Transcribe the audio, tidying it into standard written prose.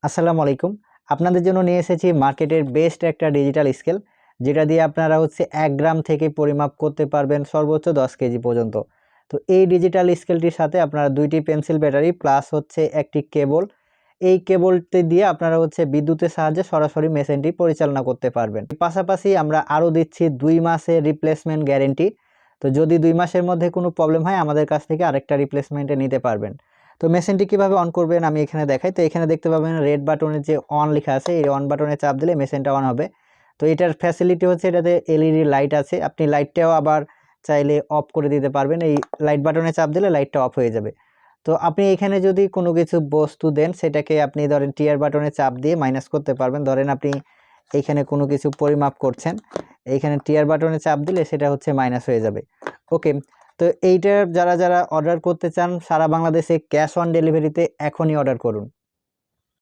আসসালামু আলাইকুম। আপনাদের জন্য নিয়ে এসেছি মার্কেটের বেস্ট একটা ডিজিটাল স্কেল, যেটা দিয়ে আপনারা 1 গ্রাম থেকে পরিমাপ করতে পারবেন সর্বোচ্চ 10 কেজি পর্যন্ত। তো এই ডিজিটাল স্কেলটির সাথে আপনারা 2টি পেন্সিল ব্যাটারি প্লাস একটি কেবল, এই কেবলটি দিয়ে আপনারা বিদ্যুতের সাহায্যে সরাসরি মেশিনটি পরিচালনা করতে পারবেন। পাশাপাশি আমরা আরও দিচ্ছি 2 মাসের রিপ্লেসমেন্ট গ্যারেন্টি। তো যদি 2 মাসের মধ্যে কোনো প্রবলেম হয় আমাদের কাছ থেকে আরেকটা রিপ্লেসমেন্টে নিতে পারবেন। তো মেশিনটি কিভাবে অন করবেন আমি এখানে দেখাই। তো এখানে দেখতে পাবেন রেড বাটনের যে অন লেখা আছে, এই অন বাটনে চাপ দিলে মেশিনটা অন হবে। তো এটার ফ্যাসিলিটি এটাতে এলইডি লাইট আছে, আপনি লাইটটাও আবার চাইলে অফ করে দিতে পারবেন। এই লাইট বাটনে চাপ দিলে লাইটটা অফ হয়ে যাবে। তো আপনি এখানে যদি কোনো কিছু বস্তু দেন, সেটাকে আপনি ধরেন টিয়ার বাটনে চাপ দিয়ে মাইনাস করতে পারবেন। ধরেন আপনি এইখানে কোনো কিছু পরিমাপ করছেন, এইখানে টিয়ার বাটনে চাপ দিলে সেটা মাইনাস হয়ে যাবে। ওকে। তো এইটার যারা অর্ডার করতে চান সারা বাংলাদেশে ক্যাশ অন ডেলিভারিতে এখনই অর্ডার করুন।